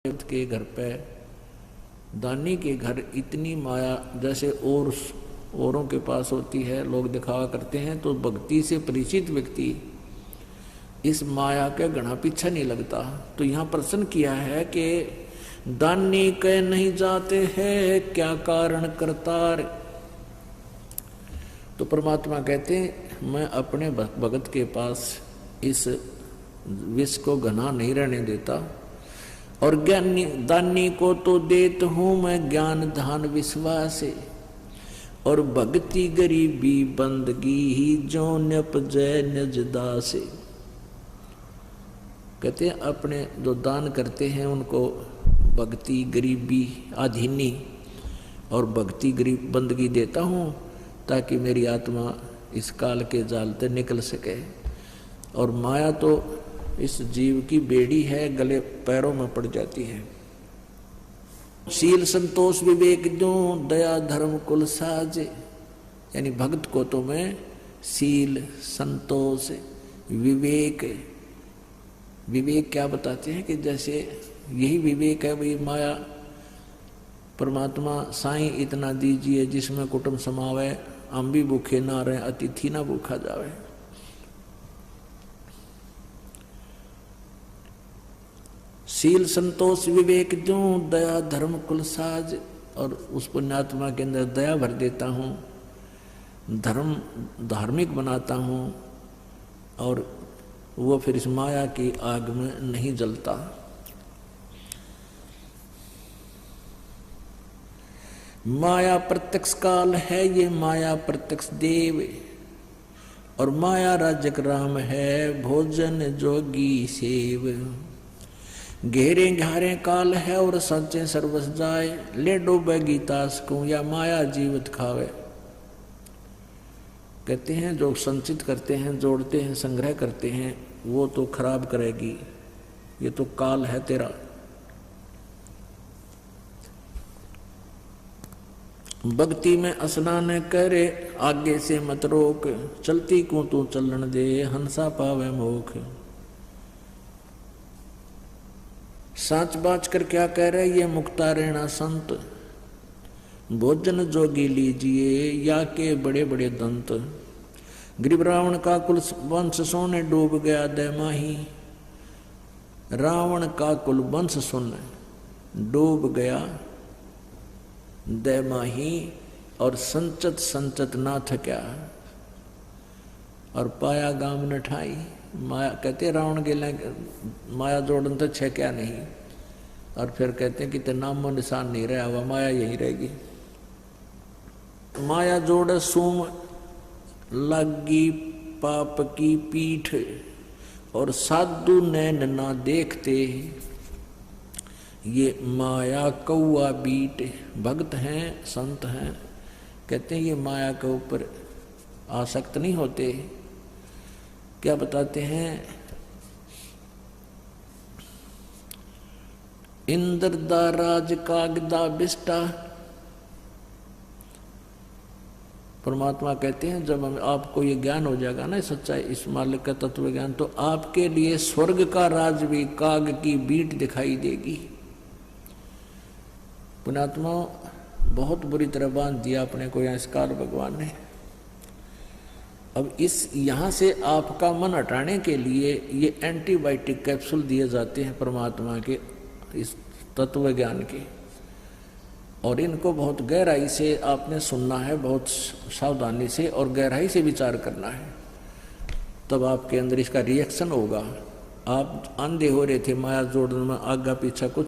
के घर पे दानी के घर इतनी माया जैसे औरों के पास होती है, लोग दिखावा करते हैं, तो भक्ति से परिचित व्यक्ति इस माया के घना पीछा नहीं लगता। तो यहाँ प्रश्न किया है कि दानी कह नहीं जाते हैं क्या कारण करतार। तो परमात्मा कहते हैं मैं अपने भगत के पास इस विष को घना नहीं रहने देता, और ज्ञानी दानी को तो देत हूं मैं ज्ञान धान विश्वास, और भक्ति गरीबी बंदगी ही जो नपजय निज दास। कहते हैं अपने जो दान करते हैं उनको भक्ति गरीबी आधीनी और भक्ति गरीब बंदगी देता हूं, ताकि मेरी आत्मा इस काल के जाल से निकल सके। और माया तो इस जीव की बेड़ी है, गले पैरों में पड़ जाती है। शील संतोष विवेक दूं दया धर्म कुल साज, यानी भक्त को तो मैं शील संतोष विवेक, विवेक क्या बताते हैं कि जैसे यही विवेक है भाई माया परमात्मा साईं इतना दीजिए जिसमें कुटुंब समावे, हम भी भूखे ना रहे अतिथि ना भूखा जावे। शील संतोष विवेक दूं दया धर्म कुल साज, और उस पुण्यात्मा के अंदर दया भर देता हूँ, धर्म धार्मिक बनाता हूँ, और वो फिर इस माया की आग में नहीं जलता। माया प्रत्यक्ष काल है ये माया प्रत्यक्ष देव, और माया राजक राम है भोजन जोगी सेव। घेरे घारे काल है और सचे सर्वस जाए, ले डूबे गीतास को या माया जीवित खावे। कहते हैं जो संचित करते हैं, जोड़ते हैं, संग्रह करते हैं, वो तो खराब करेगी, ये तो काल है तेरा। भक्ति में स्नान करे आगे से मत रोक, चलती को तू चलन दे हंसा पावे मोख। साच बाच कर क्या कह रहे ये मुक्ता रहना संत, भोजन जोगी लीजिए या के बड़े बड़े दंत। गरीब रावण का कुल वंश सोने डूब गया दैमाही, रावण का कुल वंश सुन डूब गया दैमाही, और संचत संचत ना थक्या और पाया गाम न ठाई। माया कहते रावण के माया जोड़न तो छे क्या नहीं, और फिर कहते हैं कि तेरे नामो निशान नहीं रहा हुआ, माया यही रहेगी। माया जोड़ सूम लगी पाप की पीठ, और साधु नैन ना देखते ये माया कौआ बीट। भक्त हैं संत हैं, कहते हैं ये माया के ऊपर आसक्त नहीं होते। क्या बताते हैं, इंद्र दा राज कागदा बिष्टा। परमात्मा कहते हैं जब आपको ये ज्ञान हो जाएगा ना सच्चाई इस मालिक का तत्व ज्ञान, तो आपके लिए स्वर्ग का राज भी काग की बीट दिखाई देगी। पुण्यात्मा बहुत बुरी तरह बांध दिया अपने को यहाँ इस काल भगवान ने। अब इस यहाँ से आपका मन हटाने के लिए ये एंटीबायोटिक कैप्सूल दिए जाते हैं परमात्मा के इस तत्व ज्ञान के, और इनको बहुत गहराई से आपने सुनना है, बहुत सावधानी से और गहराई से विचार करना है, तब आपके अंदर इसका रिएक्शन होगा। आप अंधे हो रहे थे माया जोड़ने में, आगा पीछा कुछ